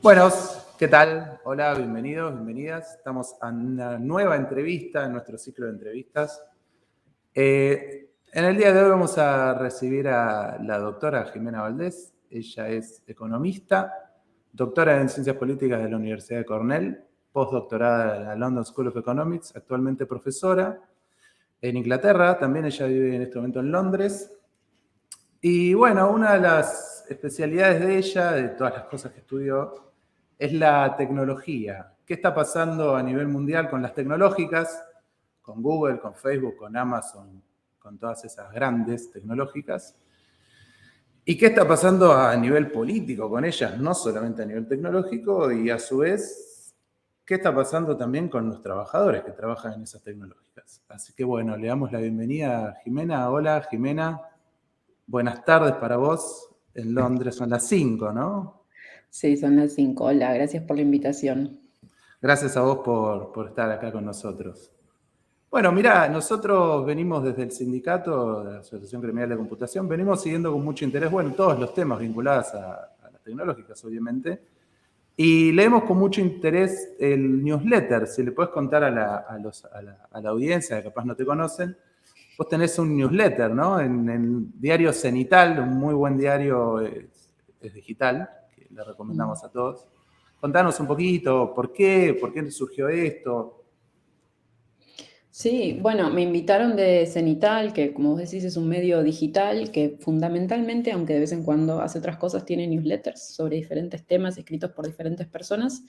Bueno, ¿qué tal? Hola, bienvenidos, bienvenidas. Estamos a una nueva entrevista en nuestro ciclo de entrevistas. En el día de hoy vamos a recibir a la doctora Jimena Valdés. Ella es economista, doctora en Ciencias Políticas de la Universidad de Cornell, postdoctorada en la London School of Economics, actualmente profesora en Inglaterra. También ella vive en este momento en Londres. Y bueno, una de las especialidades de ella, de todas las cosas que estudió, es la tecnología. ¿Qué está pasando a nivel mundial con las tecnológicas? Con Google, con Facebook, con Amazon, con todas esas grandes tecnológicas. ¿Y qué está pasando a nivel político con ellas? No solamente a nivel tecnológico, y a su vez, ¿qué está pasando también con los trabajadores que trabajan en esas tecnológicas? Así que bueno, le damos la bienvenida a Jimena. Hola, Jimena. Buenas tardes para vos. En Londres son las 5, ¿no? Sí, son las 5. Hola, gracias por la invitación. Gracias a vos por estar acá con nosotros. Bueno, mirá, nosotros venimos desde el sindicato de la Asociación Gremial de Computación, venimos siguiendo con mucho interés, bueno, todos los temas vinculados a las tecnológicas, obviamente, y leemos con mucho interés el newsletter. Si le puedes contar a la audiencia, que capaz no te conocen, vos tenés un newsletter, ¿no? En el diario Cenital, un muy buen diario, es digital, que le recomendamos a todos. Contanos un poquito, ¿por qué surgió esto? Sí, bueno, me invitaron de Cenital, que como vos decís es un medio digital que fundamentalmente, aunque de vez en cuando hace otras cosas, tiene newsletters sobre diferentes temas escritos por diferentes personas.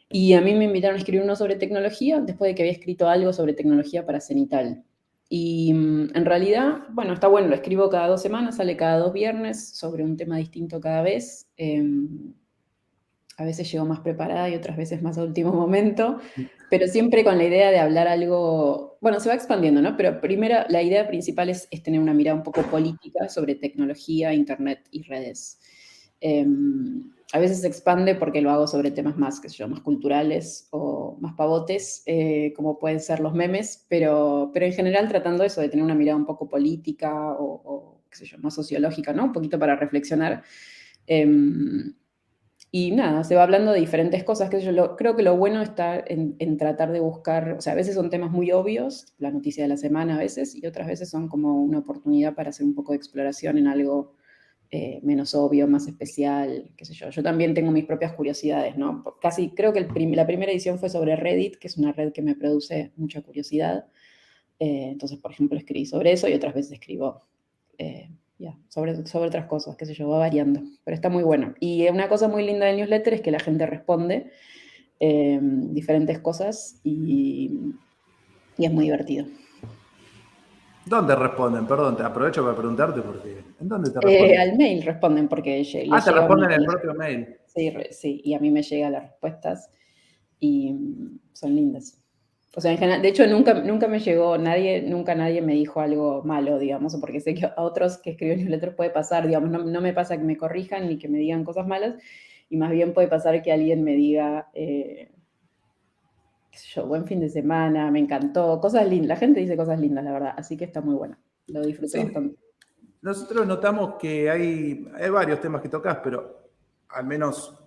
Y a mí me invitaron a escribir uno sobre tecnología, después de que había escrito algo sobre tecnología para Cenital. Y en realidad, bueno, está bueno, lo escribo cada 2 semanas, sale cada 2 viernes sobre un tema distinto cada vez. A veces llego más preparada y otras veces más a último momento, pero siempre con la idea de hablar algo, bueno, se va expandiendo, ¿no? Pero primero, la idea principal es tener una mirada un poco política sobre tecnología, internet y redes. A veces se expande porque lo hago sobre temas más, qué sé yo, más culturales o más pavotes, como pueden ser los memes, pero en general tratando eso de tener una mirada un poco política o qué sé yo, más sociológica, ¿no? Un poquito para reflexionar. Y nada, se va hablando de diferentes cosas, que creo que lo bueno está en tratar de buscar, o sea, a veces son temas muy obvios, la noticia de la semana a veces, y otras veces son como una oportunidad para hacer un poco de exploración en algo menos obvio, más especial, qué sé yo. Yo también tengo mis propias curiosidades, ¿no? Casi creo que la primera edición fue sobre Reddit, que es una red que me produce mucha curiosidad. Entonces, por ejemplo, escribí sobre eso y otras veces escribo sobre otras cosas, qué sé yo, va variando, pero está muy bueno. Y una cosa muy linda del newsletter es que la gente responde diferentes cosas y es muy divertido. ¿Dónde responden? Perdón, te aprovecho para preguntarte porque ¿en dónde te responden? Al mail responden porque Ah, les te llega responden en el propio mail. sí, sí, y a mí me llegan las respuestas y son lindas. O sea, en general, de hecho, nunca me llegó nunca nadie me dijo algo malo, digamos, porque sé que a otros que escriben newsletters puede pasar, digamos, no me pasa que me corrijan ni que me digan cosas malas, y más bien puede pasar que alguien me diga, qué sé yo, buen fin de semana, me encantó, cosas lindas. La gente dice cosas lindas, la verdad, así que está muy bueno. Lo disfruté Sí, bastante. nosotros notamos que hay varios temas que tocas, pero al menos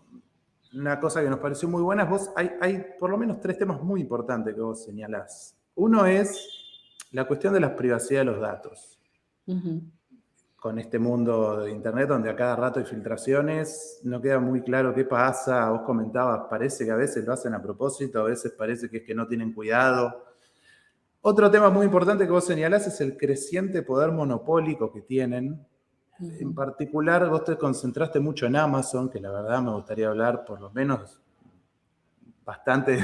una cosa que nos pareció muy buena es hay por lo menos 3 temas muy importantes que vos señalás. Uno es la cuestión de la privacidad de los datos. Ujú. Con este mundo de Internet donde a cada rato hay filtraciones, no queda muy claro qué pasa. Vos comentabas, parece que a veces lo hacen a propósito, a veces parece que es que no tienen cuidado. Otro tema muy importante que vos señalás es el creciente poder monopólico que tienen. En Ujú. particular, vos te concentraste mucho en Amazon, que la verdad me gustaría hablar por lo menos bastante.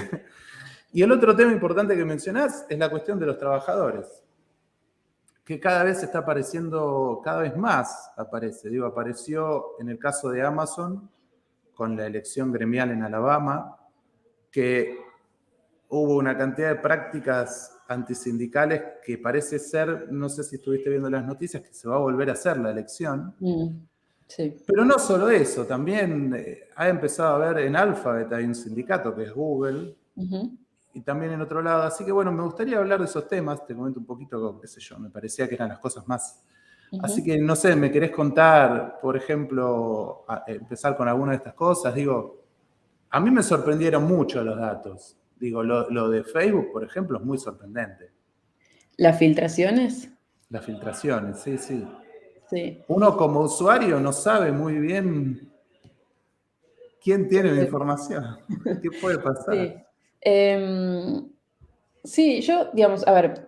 Y el otro tema importante que mencionás es la cuestión de los trabajadores, que cada vez está apareciendo, cada vez más aparece. Digo, apareció en el caso de Amazon con la elección gremial en Alabama, que hubo una cantidad de prácticas antisindicales que parece ser, no sé si estuviste viendo las noticias, que se va a volver a hacer la elección. Sí. Pero no solo eso, también ha empezado a haber en Alphabet, hay un sindicato que es Google, Ujú. y también en otro lado. Así que bueno, me gustaría hablar de esos temas, te comento un poquito, qué sé yo, me parecía que eran las cosas más. Así Ujú. que no sé, ¿me querés contar, por ejemplo, empezar con alguna de estas cosas? Digo, A mí me sorprendieron mucho los datos. Digo, lo de Facebook, por ejemplo, es muy sorprendente. ¿Las filtraciones? Las filtraciones, sí, sí. Sí. Uno como usuario no sabe muy bien quién tiene la información, qué puede pasar. Sí. Sí, yo, digamos, a ver,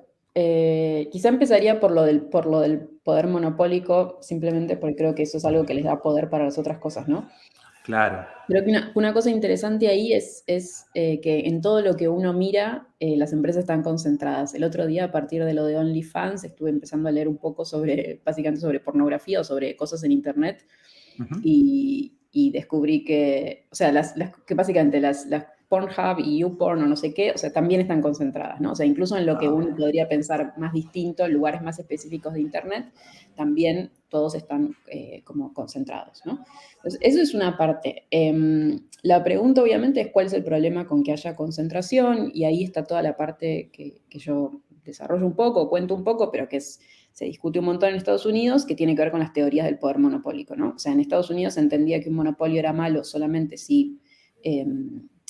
quizá empezaría por lo del poder monopólico, simplemente porque creo que eso es algo que les da poder para las otras cosas, ¿no? Claro. Creo que una cosa interesante ahí es que en todo lo que uno mira, las empresas están concentradas. El otro día, a partir de lo de OnlyFans, estuve empezando a leer un poco sobre, básicamente sobre pornografía o sobre cosas en Internet Ujú. y descubrí que, o sea, que básicamente las Pornhub y YouPorn o no sé qué, o sea, también están concentradas, ¿no? O sea, incluso en lo que uno podría pensar más distinto, en lugares más específicos de Internet, también todos están como concentrados, ¿no? Entonces, eso es una parte. La pregunta, obviamente, es cuál es el problema con que haya concentración, y ahí está toda la parte que yo desarrollo un poco, cuento un poco, pero que se discute un montón en Estados Unidos, que tiene que ver con las teorías del poder monopólico, ¿no? O sea, en Estados Unidos se entendía que un monopolio era malo solamente si,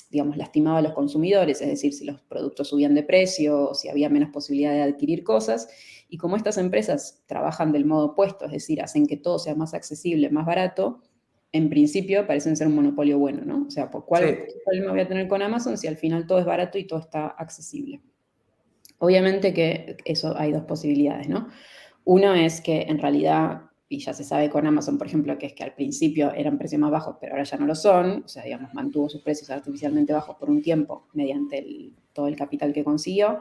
digamos, lastimaba a los consumidores, es decir, si los productos subían de precio, o si había menos posibilidad de adquirir cosas, y como estas empresas trabajan del modo opuesto, es decir, hacen que todo sea más accesible, más barato, en principio parecen ser un monopolio bueno, ¿no? O sea, Sí, ¿qué problema voy a tener con Amazon si al final todo es barato y todo está accesible? Obviamente que eso hay dos posibilidades, ¿no? Uno es que en realidad, y ya se sabe con Amazon, por ejemplo, que es que al principio eran precios más bajos, pero ahora ya no lo son, o sea, digamos, mantuvo sus precios artificialmente bajos por un tiempo mediante todo el capital que consiguió,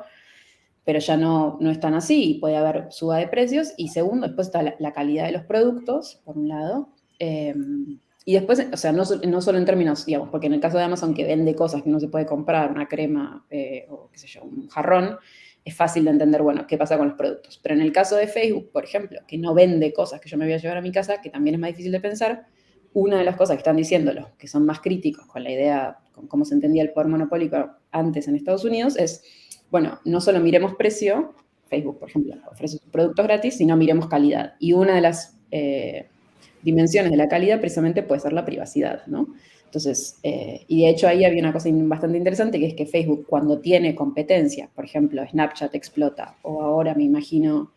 pero ya no están así y puede haber suba de precios. Y segundo, después está la calidad de los productos, por un lado. Y después, o sea, no solo en términos, digamos, porque en el caso de Amazon que vende cosas que no se puede comprar, una crema o qué sé yo, un jarrón, es fácil de entender, bueno, qué pasa con los productos. Pero en el caso de Facebook, por ejemplo, que no vende cosas que yo me voy a llevar a mi casa, que también es más difícil de pensar, una de las cosas que están diciendo los que son más críticos con la idea, con cómo se entendía el poder monopólico antes en Estados Unidos, es, bueno, no solo miremos precio, Facebook, por ejemplo, ofrece sus productos gratis, sino miremos calidad. Y una de las dimensiones de la calidad precisamente puede ser la privacidad, ¿no? Entonces, y de hecho ahí había una cosa bastante interesante, que es que Facebook cuando tiene competencia, por ejemplo, Snapchat explota, o ahora me imagino,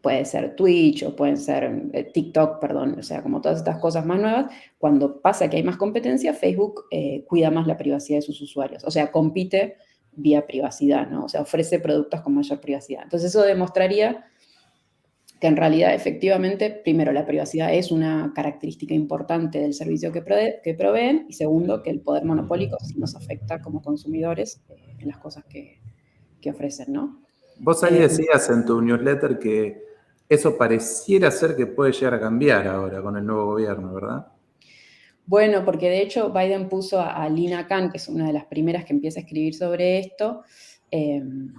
puede ser Twitch o pueden ser TikTok, perdón, o sea, como todas estas cosas más nuevas, cuando pasa que hay más competencia, Facebook cuida más la privacidad de sus usuarios, o sea, compite vía privacidad, ¿no? O sea, ofrece productos con mayor privacidad. Entonces eso demostraría que en realidad efectivamente, primero, la privacidad es una característica importante del servicio que proveen, y segundo, que el poder monopólico sí nos afecta como consumidores en las cosas que ofrecen, ¿no? vos ahí Eh, decías en tu newsletter que eso pareciera ser que puede llegar a cambiar ahora con el nuevo gobierno, ¿verdad? bueno, porque de hecho Biden puso a Lina Khan, que es una de las primeras que empieza a escribir sobre esto, en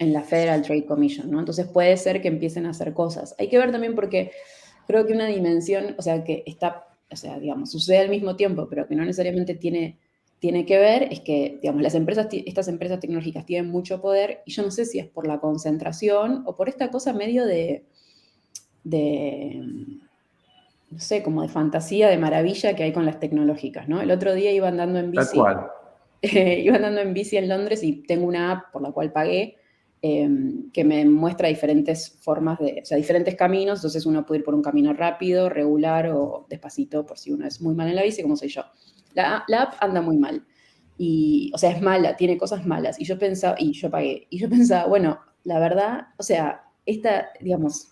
la Federal Trade Commission, ¿no? Entonces puede ser que empiecen a hacer cosas. Hay que ver también porque creo que una dimensión, o sea, que está, o sea, digamos, sucede al mismo tiempo, pero que no necesariamente tiene que ver, es que, digamos, estas empresas tecnológicas tienen mucho poder, y yo no sé si es por la concentración o por esta cosa medio de no sé, como de fantasía, de maravilla que hay con las tecnológicas, ¿no? El otro día iba andando en Tal bici, cual. iba andando en bici en Londres y tengo una app por la cual pagué, que me muestra diferentes formas o sea, diferentes caminos. Entonces uno puede ir por un camino rápido, regular o despacito, por si uno es muy mal en la bici, como soy yo. La app anda muy mal. Y, o sea, es mala, tiene cosas malas. Y yo pensaba, y yo pagué, y yo pensaba, bueno, la verdad, o sea, digamos,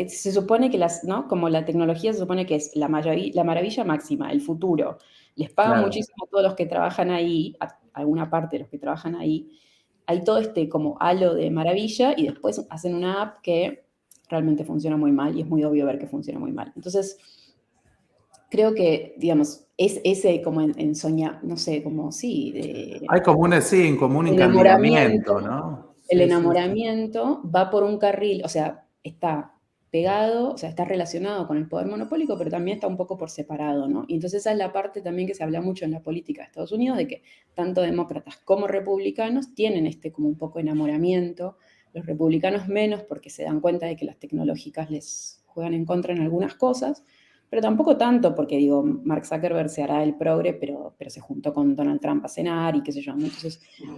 se supone que ¿no? Como la tecnología se supone que es la maravilla máxima, el futuro. Les pagan Claro, muchísimo a todos los que trabajan ahí, a alguna parte de los que trabajan ahí. Hay todo este como halo de maravilla, y después hacen una app que realmente funciona muy mal, y es muy obvio ver que funciona muy mal. Entonces, creo que, digamos, es ese como en soñar, no sé, como sí, hay como sí, como un enamoramiento. encandilamiento, ¿no? El Sí, sí, sí. enamoramiento va por un carril, o sea, está pegado, o sea, está relacionado con el poder monopólico, pero también está un poco por separado, ¿no? Y entonces esa es la parte también que se habla mucho en la política de Estados Unidos, de que tanto demócratas como republicanos tienen este como un poco enamoramiento, los republicanos menos porque se dan cuenta de que las tecnológicas les juegan en contra en algunas cosas, Pero tampoco tanto, porque digo, Mark Zuckerberg se hará el progre, pero se juntó con Donald Trump a cenar y qué sé yo, ¿no?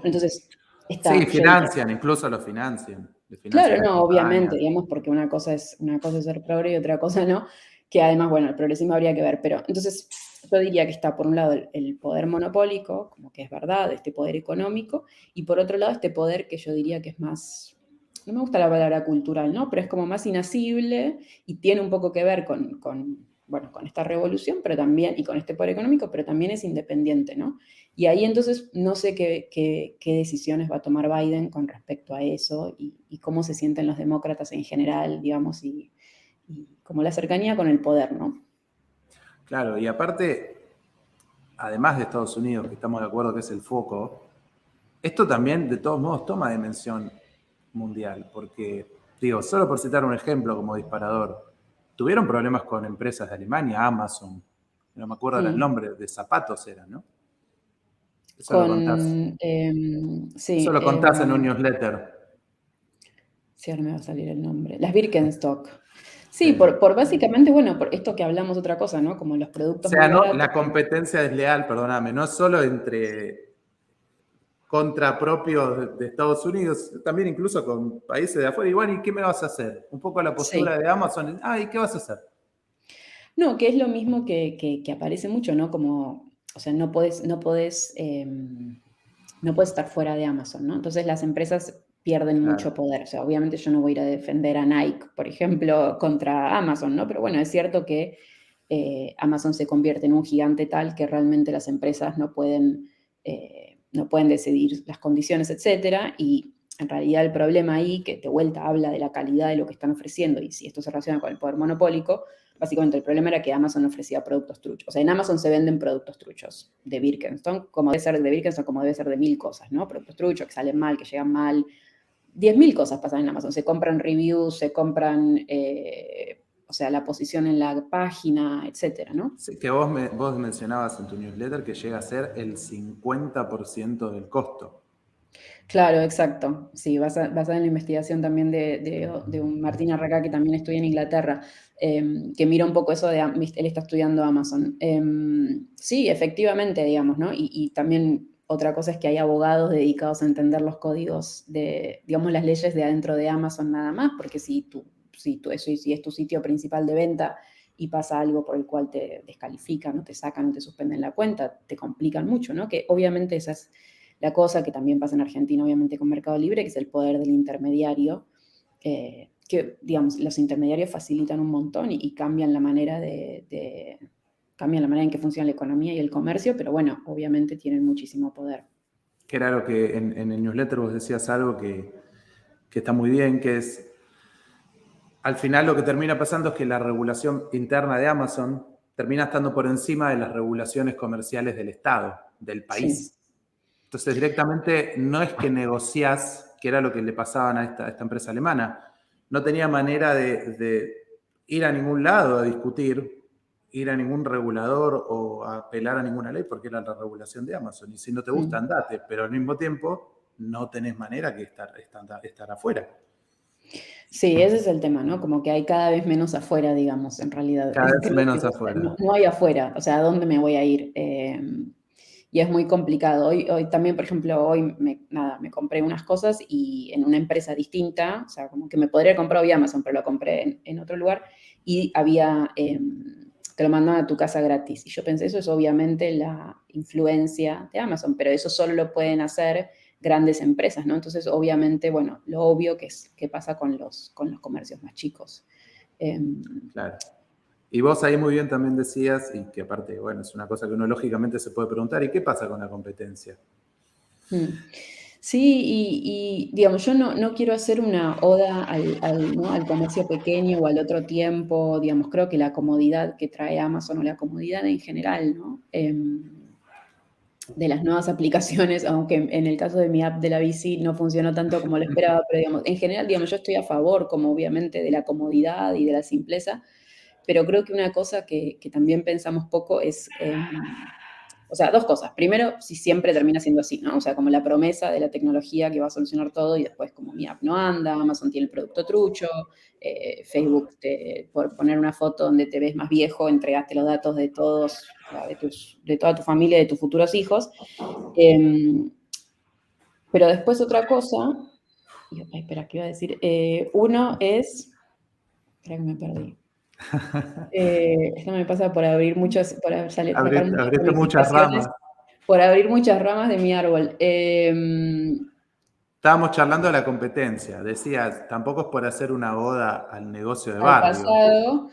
Entonces Sí, está, yo diría, financian, incluso lo financian. Le claro, financian la no, obviamente, campaña. digamos, porque una cosa es ser progre y otra cosa no, que además, bueno, el progresismo habría que ver, pero entonces yo diría que está por un lado el poder monopólico, como que es verdad, este poder económico, y por otro lado este poder que yo diría que es más, no me gusta la palabra cultural, ¿no? Pero es como más inasible y tiene un poco que ver bueno, con esta revolución, pero también, y con este poder económico, pero también es independiente, ¿no? Y ahí entonces no sé qué decisiones va a tomar Biden con respecto a eso y cómo se sienten los demócratas en general, digamos, y como la cercanía con el poder, ¿no? Claro, y aparte, además de Estados Unidos, que estamos de acuerdo que es el foco, esto también, de todos modos, toma dimensión mundial, porque, digo, solo por citar un ejemplo como disparador, tuvieron problemas con empresas de Alemania, Amazon, no me acuerdo el Mm. nombre, de zapatos eran, ¿no? Eso lo contás. Con, Eso sí, lo contás en un newsletter. sí, ahora me va a salir el nombre. Las Birkenstock. Sí, Sí. por básicamente, bueno, por esto que hablamos otra cosa, ¿no? Como los O productos muy sea, no, baratos. la competencia desleal, perdóname, no solo entre contra propios de Estados Unidos, también incluso con países de afuera. Igual, ¿y qué me vas a hacer? Un poco la postura Sí. de Amazon. ¿Y qué vas a hacer? No, que es lo mismo que aparece mucho, ¿no? Como, o sea, no puedes estar fuera de Amazon, ¿no? Entonces las empresas pierden mucho Claro, poder. O sea, obviamente yo no voy a ir a defender a Nike, por ejemplo, contra Amazon, ¿no? Pero bueno, es cierto que Amazon se convierte en un gigante tal que realmente las empresas no pueden decidir las condiciones, etcétera, y en realidad el problema ahí, que de vuelta habla de la calidad de lo que están ofreciendo, y si esto se relaciona con el poder monopólico, básicamente el problema era que Amazon ofrecía productos truchos. O sea, en Amazon se venden productos truchos de Birkenstock, como debe ser de Birkenstock, como debe ser de mil cosas, ¿no? Productos truchos que salen mal, que llegan mal. 10.000 cosas pasan en Amazon. Se compran reviews, se compran, o sea, la posición en la página, etcétera, ¿no? sí, que vos mencionabas en tu newsletter que llega a ser el 50% del costo. Claro, exacto. Sí, basada en la investigación también de un Martín Arracá, que también estudia en Inglaterra, que mira un poco eso él está estudiando Amazon. Sí, efectivamente, digamos, ¿no? Y también otra cosa es que hay abogados dedicados a entender los códigos digamos, las leyes de adentro de Amazon nada más, porque si es tu sitio principal de venta y pasa algo por el cual te descalifican, o te sacan, o te suspenden la cuenta, te complican mucho, ¿no? Que obviamente esas la cosa que también pasa en Argentina, obviamente, con Mercado Libre, que es el poder del intermediario, que, digamos, los intermediarios facilitan un montón y cambian la manera cambian la manera en que funciona la economía y el comercio, pero bueno, obviamente tienen muchísimo poder. Que era lo que en el newsletter vos decías algo que está muy bien, que es, al final lo que termina pasando es que la regulación interna de Amazon termina estando por encima de las regulaciones comerciales del Estado, del Sí. país. Entonces, directamente no es que negociás, que era lo que le pasaban a esta empresa alemana. No tenía manera de ir a ningún lado a discutir, ir a ningún regulador o a apelar a ninguna ley, porque era la regulación de Amazon. Y si no te gusta, Mm. andate, pero al mismo tiempo no tenés manera que estar afuera. Sí, ese es el tema, ¿no? Como que hay cada vez menos afuera, digamos, en realidad. Cada vez Creo que menos no, afuera. no hay afuera, o sea, ¿a dónde me voy a ir? Y es muy complicado. Hoy también, por ejemplo, hoy me compré unas cosas y en una empresa distinta, o sea, como que me podría comprar hoy Amazon, pero lo compré en otro lugar y te lo mandan a tu casa gratis. Y yo pensé, eso es obviamente la influencia de Amazon, pero eso solo lo pueden hacer grandes empresas, ¿no? Entonces, obviamente, bueno, lo obvio que pasa con los comercios más chicos. Claro. Y vos ahí muy bien también decías, y que aparte, bueno, es una cosa que uno lógicamente se puede preguntar, ¿y qué pasa con la competencia? Mm. Sí, digamos, yo no quiero hacer una oda ¿no? al comercio pequeño o al otro tiempo, digamos, creo que la comodidad que trae Amazon o la comodidad en general, ¿no? De las nuevas aplicaciones, aunque en el caso de mi app de la bici no funcionó tanto como lo esperaba, pero digamos, en general, digamos, yo estoy a favor, como obviamente, de la comodidad y de la simpleza, pero creo que una cosa que también pensamos poco es O sea, dos cosas. Primero, si siempre termina siendo así, ¿no? O sea, como la promesa de la tecnología que va a solucionar todo y después como mi app no anda, Amazon tiene el producto trucho, Facebook, por poner una foto donde te ves más viejo, entregaste los datos de todos, o sea, de toda tu familia, de tus futuros hijos. Pero después otra cosa, espera, ¿qué iba a decir? Uno es, espera que me perdí. Esto me pasa por abrir muchas, por sacar muchas Abriste muchas ramificaciones, ramas. por abrir muchas ramas de mi árbol. Estábamos charlando de la competencia. Decías, tampoco es por hacer una oda al negocio de Al barrio. pasado,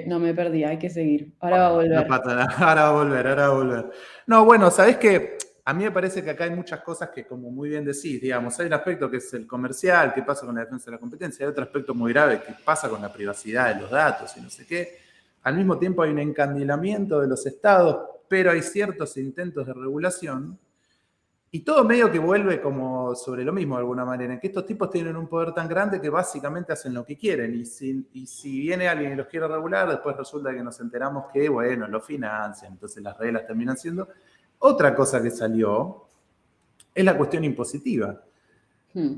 no me perdí, hay que seguir. Ahora va a volver. No pasa nada, ahora va a volver. No, bueno, sabés que a mí me parece que acá hay muchas cosas que, como muy bien decís, digamos, hay un aspecto que es el comercial, que pasa con la defensa de la competencia, hay otro aspecto muy grave que pasa con la privacidad de los datos y no sé qué. Al mismo tiempo hay un encandilamiento de los estados, pero hay ciertos intentos de regulación y todo medio que vuelve como sobre lo mismo de alguna manera, en que estos tipos tienen un poder tan grande que básicamente hacen lo que quieren. Y si viene alguien y los quiere regular, después resulta que nos enteramos que, bueno, lo financian, entonces las reglas terminan siendo. Otra cosa que salió es la cuestión impositiva.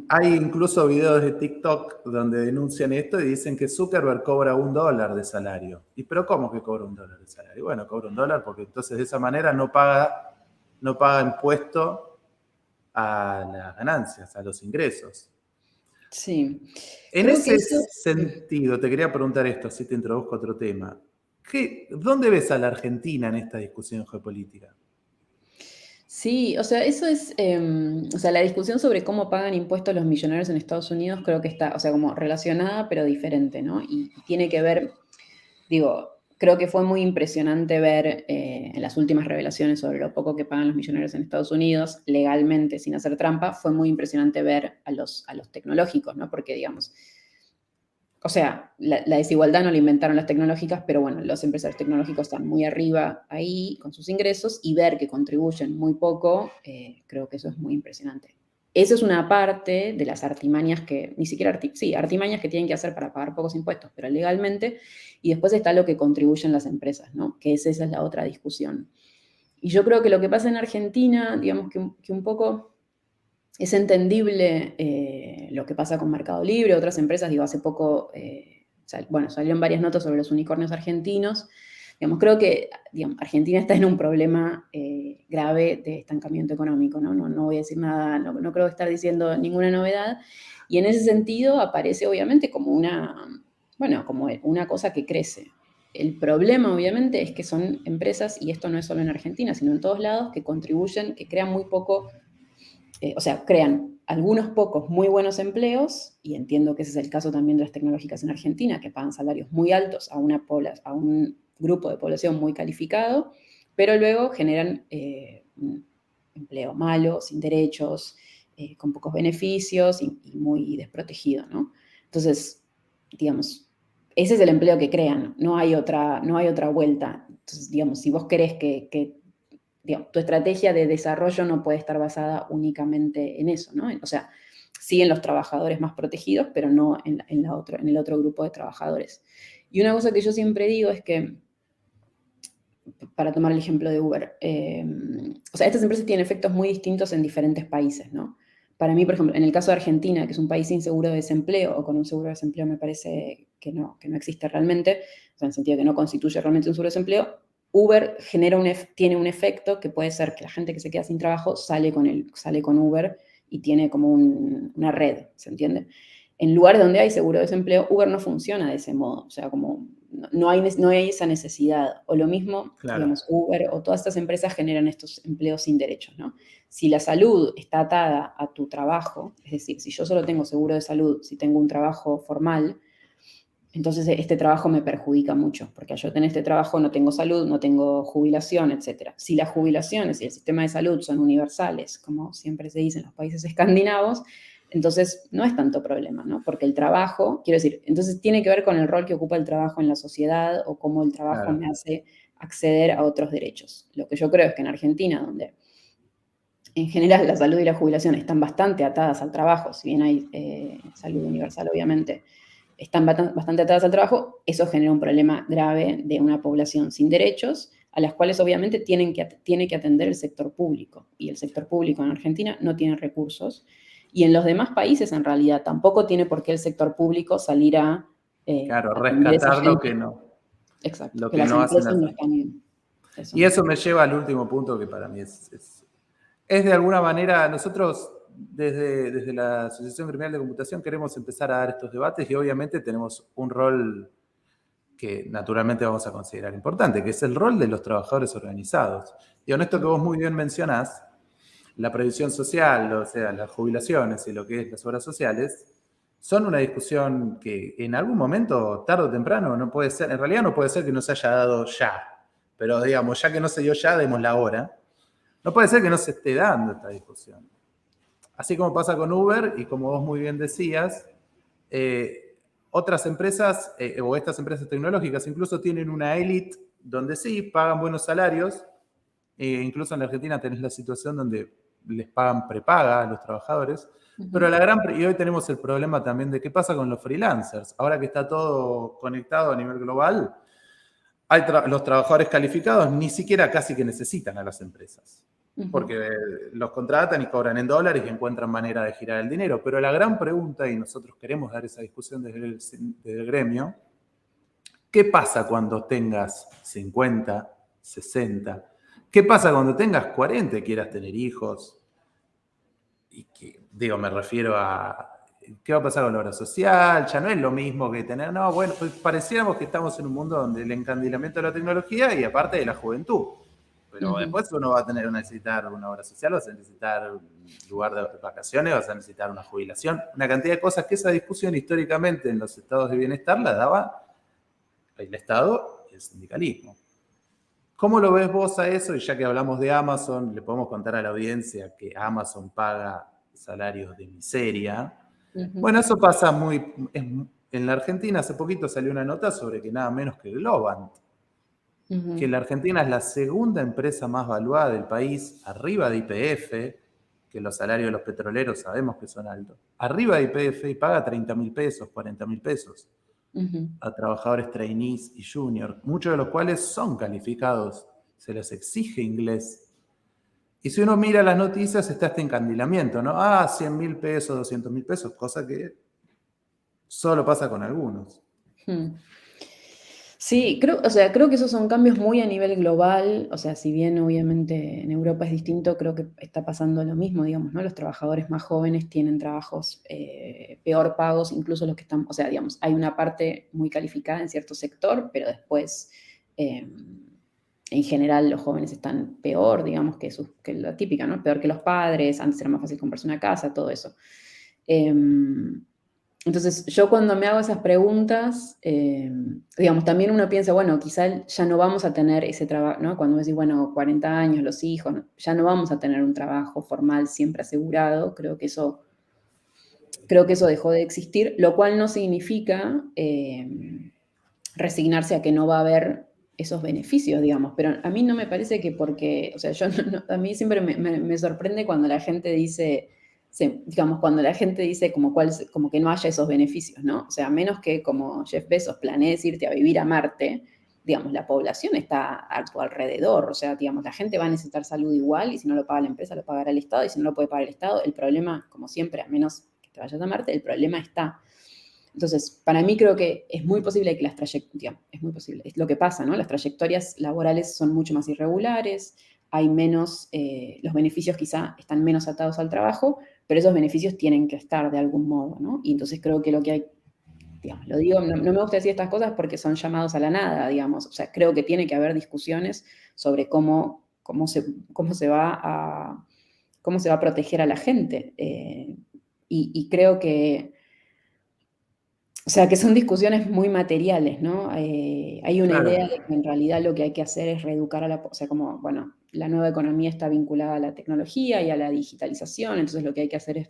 Hay incluso videos de TikTok donde denuncian esto y dicen que Zuckerberg cobra $1 de salario. ¿Y pero cómo que cobra $1 de salario? Bueno, cobra $1 porque entonces de esa manera no paga impuesto a las ganancias, a los ingresos. Sí. En Creo que ese eso... sentido, te quería preguntar esto, así te introduzco a otro tema. ¿Dónde ves a la Argentina en esta discusión geopolítica? Sí, o sea, eso es, o sea, la discusión sobre cómo pagan impuestos los millonarios en Estados Unidos creo que está, o sea, como relacionada pero diferente, ¿no? Y tiene que ver, digo, creo que fue muy impresionante ver en las últimas revelaciones sobre lo poco que pagan los millonarios en Estados Unidos, legalmente, sin hacer trampa, fue muy impresionante ver a los tecnológicos, ¿no? Porque, digamos, o sea, la desigualdad no la inventaron las tecnológicas, pero bueno, los empresarios tecnológicos están muy arriba ahí con sus ingresos y ver que contribuyen muy poco, creo que eso es muy impresionante. Eso es una parte de las artimañas que, ni siquiera, sí, artimañas que tienen que hacer para pagar pocos impuestos, pero legalmente, y después está lo que contribuyen las empresas, ¿no? Que esa es la otra discusión. Y yo creo que lo que pasa en Argentina, digamos que un poco es entendible lo que pasa con Mercado Libre, otras empresas, digo, hace poco, bueno, salieron varias notas sobre los unicornios argentinos. Digamos, creo que Argentina está en un problema grave de estancamiento económico, ¿no? No voy a decir nada, no creo estar diciendo ninguna novedad. Y en ese sentido aparece obviamente como como una cosa que crece. El problema, obviamente, es que son empresas, y esto no es solo en Argentina, sino en todos lados, que contribuyen, que crean muy poco, o sea, crean algunos pocos muy buenos empleos, y entiendo que ese es el caso también de las tecnológicas en Argentina, que pagan salarios muy altos a un grupo de población muy calificado, pero luego generan un empleo malo, sin derechos, con pocos beneficios y muy desprotegido, ¿no? Entonces, digamos, ese es el empleo que crean, no hay otra vuelta. Entonces, digamos, si vos querés que digamos, tu estrategia de desarrollo no puede estar basada únicamente en eso, ¿no? O sea, sí en los trabajadores más protegidos, pero no en el otro grupo de trabajadores. Y una cosa que yo siempre digo es que, para tomar el ejemplo de Uber, o sea, estas empresas tienen efectos muy distintos en diferentes países, ¿no? Para mí, por ejemplo, en el caso de Argentina, que es un país sin seguro de desempleo, o con un seguro de desempleo me parece que no existe realmente, o sea, en el sentido de que no constituye realmente un seguro de desempleo, Uber tiene un efecto que puede ser que la gente que se queda sin trabajo sale con Uber y tiene como una red, ¿se entiende? En lugares donde hay seguro de desempleo, Uber no funciona de ese modo, o sea, como no hay esa necesidad. O lo mismo, Claro. digamos, Uber o todas estas empresas generan estos empleos sin derechos, ¿no? Si la salud está atada a tu trabajo, es decir, si yo solo tengo seguro de salud, si tengo un trabajo formal, entonces este trabajo me perjudica mucho, porque al yo tener este trabajo no tengo salud, no tengo jubilación, etc. Si las jubilaciones y el sistema de salud son universales, como siempre se dice en los países escandinavos, entonces no es tanto problema, ¿no? Porque el trabajo, quiero decir, entonces tiene que ver con el rol que ocupa el trabajo en la sociedad o cómo el trabajo me hace acceder a otros derechos. Lo que yo creo es que en Argentina, donde en general la salud y la jubilación están bastante atadas al trabajo, si bien hay salud universal, obviamente, están bastante atadas al trabajo, eso genera un problema grave de una población sin derechos, a las cuales obviamente tiene que atender el sector público. Y el sector público en Argentina no tiene recursos. Y en los demás países, en realidad, tampoco tiene por qué el sector público salir a Claro, atender a esa rescatar gente. Exacto, lo que que las no hacen empresas las... no están... Y eso me lleva al último punto que para mí es de alguna manera, nosotros desde la Asociación Criminal de Computación queremos empezar a dar estos debates y obviamente tenemos un rol que naturalmente vamos a considerar importante, que es el rol de los trabajadores organizados. Y en esto que vos muy bien mencionás, la previsión social, o sea, las jubilaciones y lo que es las obras sociales, son una discusión que en algún momento, tarde o temprano, no puede ser, en realidad no puede ser que no se haya dado ya, pero digamos, ya que no se dio ya, démosla ahora. No puede ser que no se esté dando esta discusión. Así como pasa con Uber y como vos muy bien decías, otras empresas o estas empresas tecnológicas incluso tienen una élite donde sí pagan buenos salarios. Incluso en la Argentina tenés la situación donde les pagan prepaga a los trabajadores. Pero y hoy tenemos el problema también de qué pasa con los freelancers. Ahora que está todo conectado a nivel global, los trabajadores calificados ni siquiera casi que necesitan a las empresas. Porque los contratan y cobran en dólares y encuentran manera de girar el dinero. Pero la gran pregunta, y nosotros queremos dar esa discusión desde el gremio, ¿qué pasa cuando tengas 50, 60? ¿Qué pasa cuando tengas 40 y quieras tener hijos? Y que, digo, me refiero a qué va a pasar con la obra social. Ya no es lo mismo que tener, no, bueno, pues pareciéramos que estamos en un mundo donde el encandilamiento de la tecnología y aparte de la juventud. Pero después uno va a necesitar una obra social, vas a necesitar un lugar de vacaciones, vas a necesitar una jubilación, una cantidad de cosas que esa discusión históricamente en los estados de bienestar la daba el Estado y el sindicalismo. ¿Cómo lo ves vos a eso? Y ya que hablamos de Amazon, le podemos contar a la audiencia que Amazon paga salarios de miseria. Bueno, eso pasa en la Argentina hace poquito salió una nota sobre que nada menos que Globant, que la Argentina es la segunda empresa más valuada del país, arriba de YPF, que los salarios de los petroleros sabemos que son altos, arriba de YPF y paga 30.000 pesos, 40.000 pesos a trabajadores trainees y junior, muchos de los cuales son calificados, se les exige inglés. Y si uno mira las noticias, está este encandilamiento, ¿no? 100.000 pesos, 200.000 pesos, cosa que solo pasa con algunos. Sí, creo que esos son cambios muy a nivel global, o sea, si bien obviamente en Europa es distinto, creo que está pasando lo mismo, digamos, ¿no? Los trabajadores más jóvenes tienen trabajos peor pagos, incluso los que están, o sea, digamos, hay una parte muy calificada en cierto sector, pero después, en general, los jóvenes están peor, digamos, que la típica, ¿no? Peor que los padres, antes era más fácil comprarse una casa, todo eso. Entonces, yo cuando me hago esas preguntas, digamos, también uno piensa, bueno, quizá ya no vamos a tener ese trabajo, ¿no? Cuando decís, bueno, 40 años, los hijos, ¿no? Ya no vamos a tener un trabajo formal siempre asegurado, creo que eso dejó de existir, lo cual no significa resignarse a que no va a haber esos beneficios, digamos, pero a mí no me parece que porque, o sea, a mí siempre me sorprende cuando la gente dice... Sí, digamos, cuando la gente dice como que no haya esos beneficios, ¿no? O sea, a menos que como Jeff Bezos planees irte a vivir a Marte, digamos, la población está a tu alrededor, o sea, digamos, la gente va a necesitar salud igual y si no lo paga la empresa, lo pagará el Estado y si no lo puede pagar el Estado, el problema, como siempre, a menos que te vayas a Marte, el problema está. Entonces, para mí creo que es muy posible que las trayectorias, es muy posible, es lo que pasa, ¿no? Las trayectorias laborales son mucho más irregulares, hay menos, los beneficios quizá están menos atados al trabajo, pero esos beneficios tienen que estar de algún modo, ¿no? Y entonces creo que lo que hay, digamos, lo digo, no me gusta decir estas cosas porque son llamados a la nada, digamos, o sea, creo que tiene que haber discusiones sobre cómo se va a proteger a la gente. Y creo que, o sea, que son discusiones muy materiales, ¿no? Hay una Claro. idea de que en realidad lo que hay que hacer es reeducar o sea, como, bueno, la nueva economía está vinculada a la tecnología y a la digitalización, entonces lo que hay que hacer es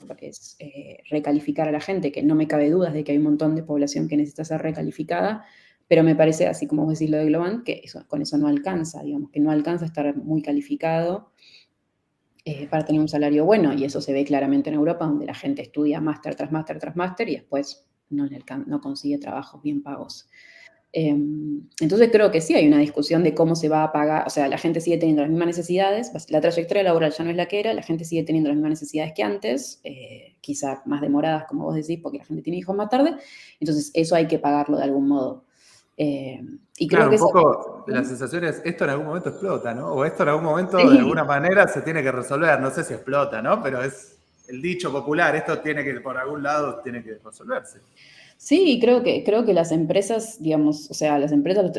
recalificar a la gente, que no me cabe dudas de que hay un montón de población que necesita ser recalificada, pero me parece, así como vos decís lo de Globant, que con eso no alcanza, digamos, que no alcanza a estar muy calificado para tener un salario bueno, y eso se ve claramente en Europa, donde la gente estudia máster tras máster tras máster y después no consigue trabajos bien pagos. Entonces creo que sí hay una discusión de cómo se va a pagar, o sea, la gente sigue teniendo las mismas necesidades, la trayectoria laboral ya no es la que era, la gente sigue teniendo las mismas necesidades que antes, quizá más demoradas, como vos decís, porque la gente tiene hijos más tarde, entonces eso hay que pagarlo de algún modo. Y creo Claro, que un esa poco la discusión, sensación es, esto en algún momento explota, ¿no? O esto en algún momento, de sí, alguna manera, se tiene que resolver. No sé si explota, ¿no? Pero es el dicho popular, esto tiene que, por algún lado, tiene que resolverse. sí, creo que las empresas, digamos, o sea, las empresas,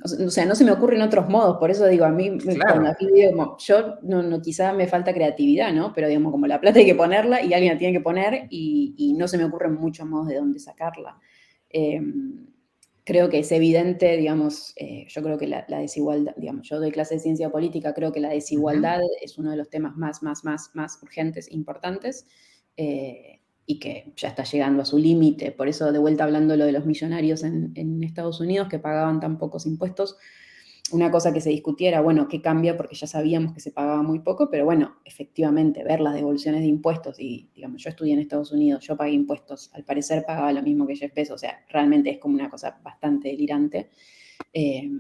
o sea, no se me ocurren otros modos, por eso digo, a mí, cuando Claro, aquí digo, como, yo, quizá me falta creatividad, ¿no? Pero digamos, como la plata hay que ponerla y alguien la tiene que poner y no se me ocurren muchos modos de dónde sacarla. Eh, Creo que es evidente, digamos, yo creo que la desigualdad, digamos, yo doy clase de ciencia política, creo que la ujú, desigualdad es uno de los temas más urgentes, importantes, y que ya está llegando a su límite. Por eso, de vuelta hablando lo de los millonarios en Estados Unidos que pagaban tan pocos impuestos, una cosa que se discutiera, bueno, ¿qué cambia? Porque ya sabíamos que se pagaba muy poco, pero bueno, efectivamente, ver las devoluciones de impuestos y, digamos, yo estudié en Estados Unidos, yo pagué impuestos, al parecer pagaba lo mismo que Jeff Bezos, o sea, realmente es como una cosa bastante delirante. Eh,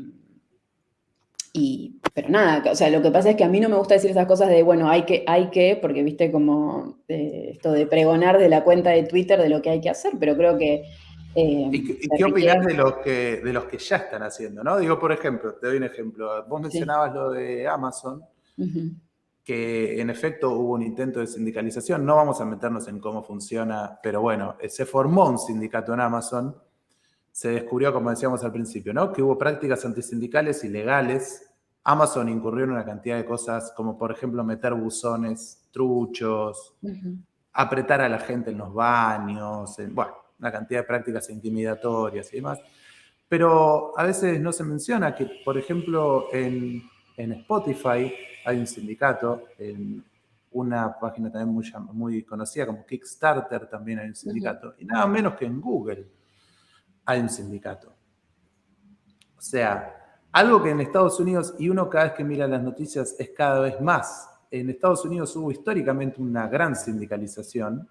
pero nada, o sea, lo que pasa es que a mí no me gusta decir esas cosas de, bueno, porque viste como esto de pregonar de la cuenta de Twitter de lo que hay que hacer, pero creo que ¿Y se qué requiere. opinás de los que ya están haciendo, ¿no? Digo, por ejemplo, te doy un ejemplo. Vos Sí. mencionabas lo de Amazon, Ujú, que en efecto hubo un intento de sindicalización. No vamos a meternos en cómo funciona, pero bueno, se formó un sindicato en Amazon. Se descubrió, como decíamos al principio, ¿no? Que hubo prácticas antisindicales ilegales. Amazon incurrió en una cantidad de cosas, como por ejemplo meter buzones truchos, ujú. apretar a la gente en los baños, bueno, una cantidad de prácticas intimidatorias y demás. Pero a veces no se menciona que, por ejemplo, en Spotify hay un sindicato, en una página también muy conocida como Kickstarter también hay un Ujú. sindicato, y nada menos que en Google hay un sindicato. O sea, algo que en Estados Unidos, y uno cada vez que mira las noticias es cada vez más, en Estados Unidos hubo históricamente una gran sindicalización,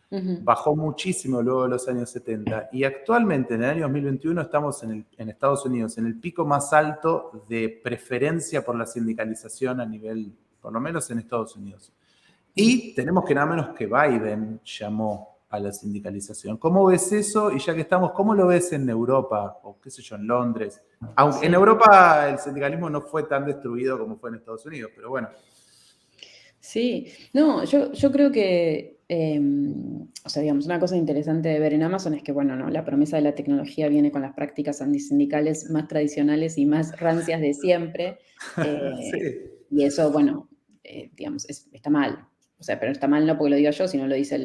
Ujú. bajó muchísimo luego de los años 70 y actualmente en el año 2021 estamos en Estados Unidos en el pico más alto de preferencia por la sindicalización a nivel, por lo menos en Estados Unidos. Mm. Y tenemos que nada menos que Biden llamó a la sindicalización. ¿Cómo ves eso? Y ya que estamos, ¿cómo lo ves en Europa o qué sé yo, en Londres? Aunque en Sí, Europa el sindicalismo no fue tan destruido como fue en Estados Unidos, pero bueno. sí. No, yo creo que, o sea, digamos, una cosa interesante de ver en Amazon es que, bueno, no, la promesa de la tecnología viene con las prácticas antisindicales más tradicionales y más rancias de siempre. eh, Sí, y eso, bueno, digamos, está mal. O sea, pero está mal no porque lo diga yo, sino lo dice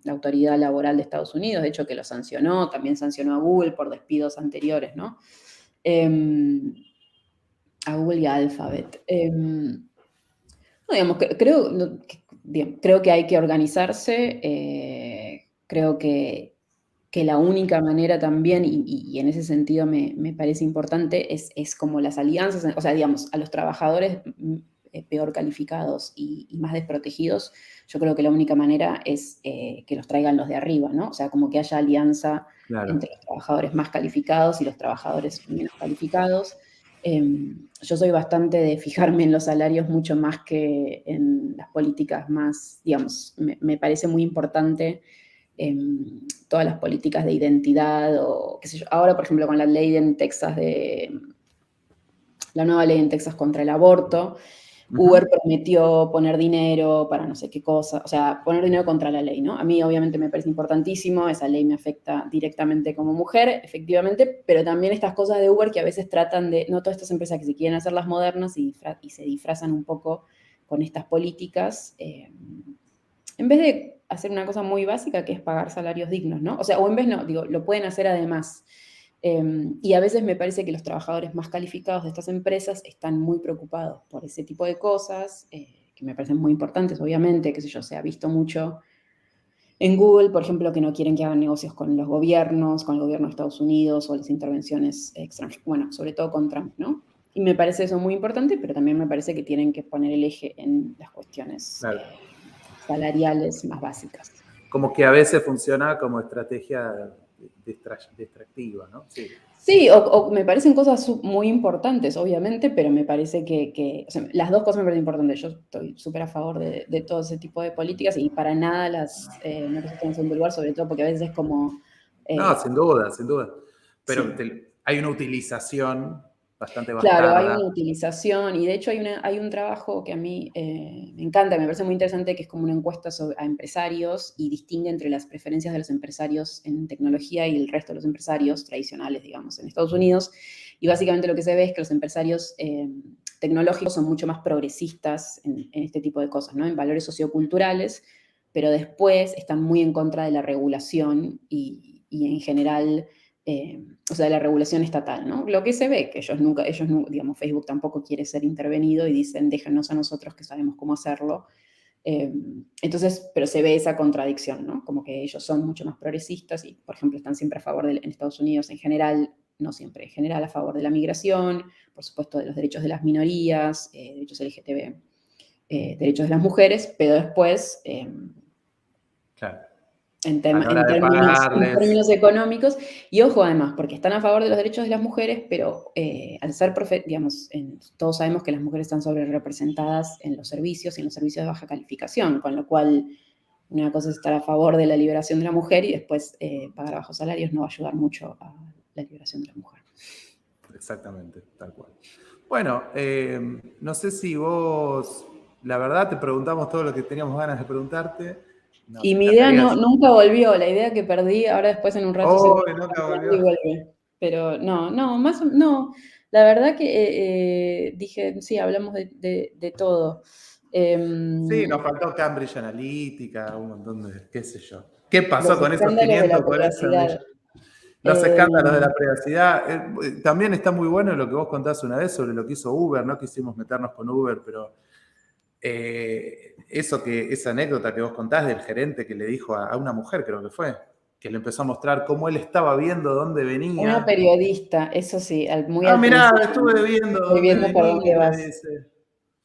la autoridad laboral de Estados Unidos, de hecho que lo sancionó, también sancionó a Google por despidos anteriores, ¿no? Em, a Google y a Alphabet. No, digamos, creo que hay que organizarse, creo que la única manera también, y en ese sentido me parece importante, es como las alianzas, o sea, digamos, a los trabajadores peor calificados y más desprotegidos, yo creo que la única manera es que los traigan los de arriba, ¿no? O sea, como que haya alianza claro. entre los trabajadores más calificados y los trabajadores menos calificados. Yo soy bastante de fijarme en los salarios mucho más que en las políticas más, digamos, me parece muy importante todas las políticas de identidad o qué sé yo. Ahora, por ejemplo, con la ley en Texas la nueva ley en Texas contra el aborto, Uber Ujú. prometió poner dinero para no sé qué cosa, o sea, poner dinero contra la ley, ¿no? A mí obviamente me parece importantísimo, esa ley me afecta directamente como mujer, efectivamente, pero también estas cosas de Uber que a veces tratan de, no todas estas empresas que se quieren hacer las modernas y se disfrazan un poco con estas políticas, en vez de hacer una cosa muy básica que es pagar salarios dignos, ¿no? O sea, o en vez no, digo, lo pueden hacer además. Y a veces me parece que los trabajadores más calificados de estas empresas están muy preocupados por ese tipo de cosas, que me parecen muy importantes, obviamente, qué sé yo, se ha visto mucho en Google, por ejemplo, que no quieren que hagan negocios con los gobiernos, con el gobierno de Estados Unidos o las intervenciones extranjeras, bueno, sobre todo con Trump, ¿no? Y me parece eso muy importante, pero también me parece que tienen que poner el eje en las cuestiones Claro. salariales más básicas. Como que a veces funciona como estrategia distractiva, ¿no? Sí. Sí, o me parecen cosas muy importantes, obviamente, pero me parece o sea, las dos cosas me parecen importantes. Yo estoy súper a favor de todo ese tipo de políticas y para nada no las estoy en segundo lugar, sobre todo porque a veces es como... No, sin duda, sin duda. Pero sí. hay una utilización bastante Claro, hay bastarda. una utilización y de hecho hay un trabajo que a mí me encanta, me parece muy interesante, que es como una encuesta a empresarios y distingue entre las preferencias de los empresarios en tecnología y el resto de los empresarios tradicionales, digamos, en Estados Unidos. Y básicamente lo que se ve es que los empresarios tecnológicos son mucho más progresistas en este tipo de cosas, ¿no? En valores socioculturales, pero después están muy en contra de la regulación y en general o sea, de la regulación estatal, ¿no? Lo que se ve, que digamos, Facebook tampoco quiere ser intervenido y dicen, déjenos a nosotros que sabemos cómo hacerlo. Entonces, pero se ve esa contradicción, ¿no? Como que ellos son mucho más progresistas y, por ejemplo, están siempre a favor en Estados Unidos en general, no siempre, en general a favor de la migración, por supuesto de los derechos de las minorías, derechos LGTB, derechos de las mujeres, pero después... Claro. En, A la hora de en pagarles. términos económicos. Y ojo, además, porque están a favor de los derechos de las mujeres, pero al ser, digamos, todos sabemos que las mujeres están sobre representadas en los servicios y en los servicios de baja calificación, con lo cual una cosa es estar a favor de la liberación de la mujer y después pagar bajos salarios no va a ayudar mucho a la liberación de la mujer. Exactamente, tal cual. Bueno, no sé si vos, la verdad, te preguntamos todo lo que teníamos ganas de preguntarte. Nos Y mi idea encantaría. nunca volvió, la idea que perdí, ahora después en un rato se Oh, vuelve nunca y volvió. vuelve. Pero no, la verdad que dije, sí, hablamos de todo. Sí, Los nos faltó Cambridge Analytica, un montón de, qué sé yo. ¿Qué pasó con esos escándalos de la 540 privacidad. millones? Los Eh, escándalos de la privacidad. También está muy bueno lo que vos contaste una vez sobre lo que hizo Uber. No quisimos meternos con Uber, pero esa anécdota que vos contás del gerente que le dijo a una mujer, creo que fue, que le empezó a mostrar cómo él estaba viendo dónde una venía. periodista, eso sí, muy Ah, al mirá, principio, ¿no? estuve viendo Estoy dónde viendo por venía, dónde le vas. dice.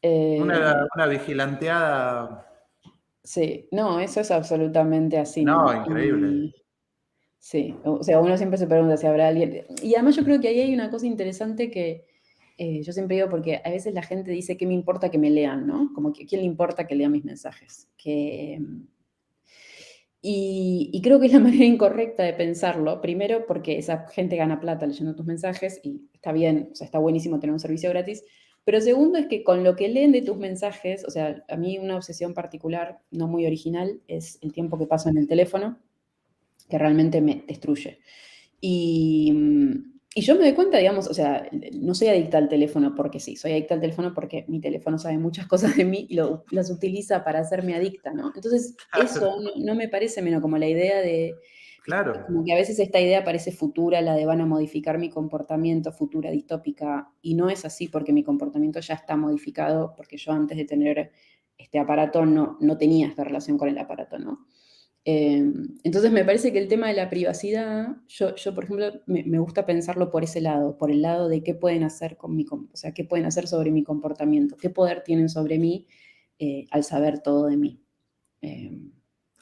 Eh, Una vigilanteada. sí, no, eso es absolutamente así, No, ¿no? increíble. Sí, o sea, uno siempre se pregunta si habrá alguien. Y además yo creo que ahí hay una cosa interesante que yo siempre digo, porque a veces la gente dice, ¿qué me importa que me lean, no? Como que, ¿quién le importa que lea mis mensajes? Y creo que es la manera incorrecta de pensarlo. Primero, porque esa gente gana plata leyendo tus mensajes y está bien, o sea, está buenísimo tener un servicio gratis. Pero segundo es que con lo que leen de tus mensajes, o sea, a mí una obsesión particular, no muy original, es el tiempo que paso en el teléfono, que realmente me destruye. Y yo me doy cuenta, digamos, o sea, no soy adicta al teléfono porque sí, soy adicta al teléfono porque mi teléfono sabe muchas cosas de mí y las utiliza para hacerme adicta, ¿no? Entonces, eso no me parece menos como la idea de, Claro. como que a veces esta idea parece futura, la de van a modificar mi comportamiento, futura distópica, y no es así porque mi comportamiento ya está modificado, porque yo antes de tener este aparato no tenía esta relación con el aparato, ¿no? Entonces me parece que el tema de la privacidad, yo por ejemplo, me gusta pensarlo por ese lado, por el lado de qué pueden hacer o sea, qué pueden hacer sobre mi comportamiento, qué poder tienen sobre mí al saber todo de mí.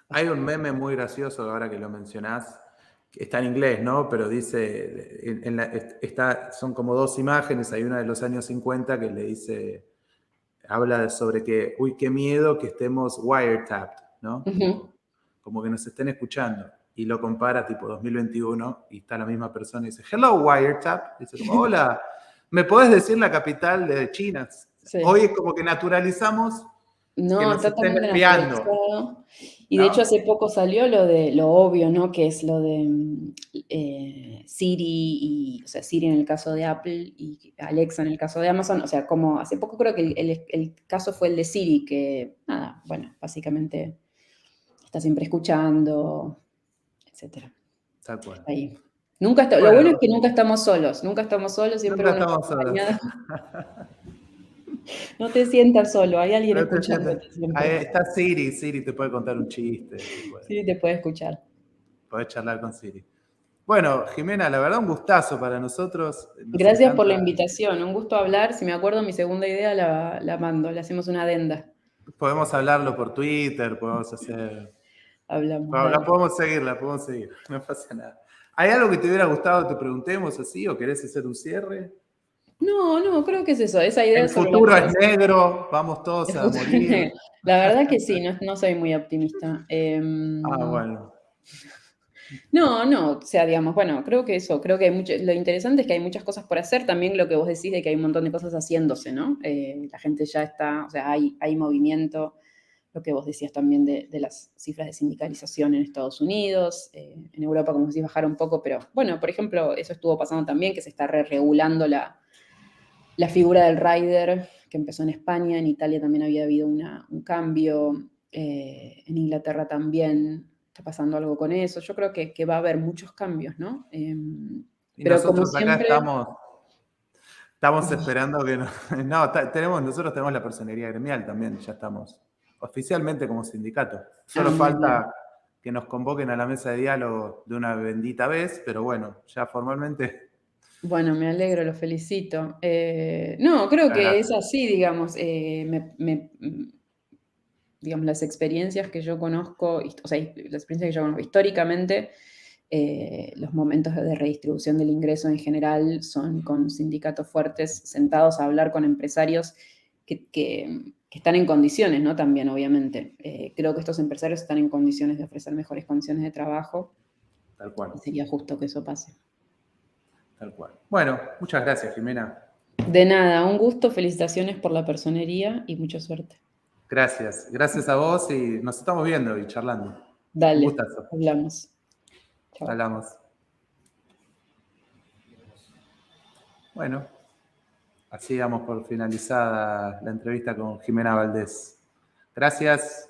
Hay un meme muy gracioso ahora que lo mencionás, que está en inglés, ¿no? Pero dice, son como dos imágenes, hay una de los años 50 que le dice, habla sobre que, uy, qué miedo que estemos wiretapped, ¿no? Ujú. Como que nos estén escuchando. Y lo compara tipo 2021 y está la misma persona y dice, hello wiretap. Dice como, hola, ¿me podés decir la capital de China? Sí. Hoy es como que naturalizamos que No, nos estén totalmente espiando, naturalizado. Y de hecho ¿no? hace poco salió lo de lo obvio, ¿no? Que es lo de Siri o sea, Siri en el caso de Apple y Alexa en el caso de Amazon. O sea, como hace poco creo que el caso fue el de Siri, que nada, bueno, básicamente está siempre escuchando, etcétera. Tal cual. Ahí. Lo bueno es Bueno, que nunca estamos solos, siempre nunca uno está estamos solos. acompañado. No te sientas solo, hay alguien No te sientas. escuchándote Ahí siempre. está Siri, Siri te puede contar un chiste, Sí, te puede escuchar. podés charlar con Siri. Bueno, Jimena, la verdad un gustazo para nosotros. Nos Gracias por la encanta. invitación, un gusto hablar. Si me acuerdo, mi segunda idea la mando, le hacemos una adenda. Podemos hablarlo por Twitter, podemos hacer. Hablamos, La dale. podemos seguir, la podemos seguir. No pasa nada. ¿Hay algo que te hubiera gustado que te preguntemos así o querés hacer un cierre? No, creo que es eso, esa idea El sobre la futuro es cual negro, vamos todos el a futuro morir. La verdad que sí, no soy muy optimista. Bueno, No, o sea, digamos, bueno, creo que eso, creo que hay mucho, lo interesante es que hay muchas cosas por hacer, también lo que vos decís de que hay un montón de cosas haciéndose, ¿no? La gente ya está, o sea, hay movimiento, lo que vos decías también de las cifras de sindicalización en Estados Unidos, en Europa, como decís, bajaron un poco, pero bueno, por ejemplo, eso estuvo pasando también, que se está regulando la figura del rider, que empezó en España, en Italia también había habido un cambio, en Inglaterra también está pasando algo con eso. Yo creo que va a haber muchos cambios, ¿no? y Pero como nosotros acá siempre, estamos esperando que no, nosotros tenemos la personería gremial también, ya estamos oficialmente como sindicato. Solo muy bien. falta que nos convoquen a la mesa de diálogo de una bendita vez, pero bueno, ya formalmente. Bueno, me alegro, lo felicito. No, creo que es Gracias. así, digamos, digamos, las experiencias que yo conozco, o sea, las experiencias que yo conozco históricamente, los momentos de redistribución del ingreso en general son con sindicatos fuertes sentados a hablar con empresarios que están en condiciones, ¿no? También, obviamente. Creo que estos empresarios están en condiciones de ofrecer mejores condiciones de trabajo Tal cual, y sería justo que eso pase. tal cual. Bueno, muchas gracias, Jimena. De nada, un gusto, felicitaciones por la personería y mucha suerte. Gracias. Gracias a vos y nos estamos viendo y charlando. Un Dale, gustazo. hablamos. Chao. Hablamos. Bueno, así damos por finalizada la entrevista con Jimena Valdés. Gracias.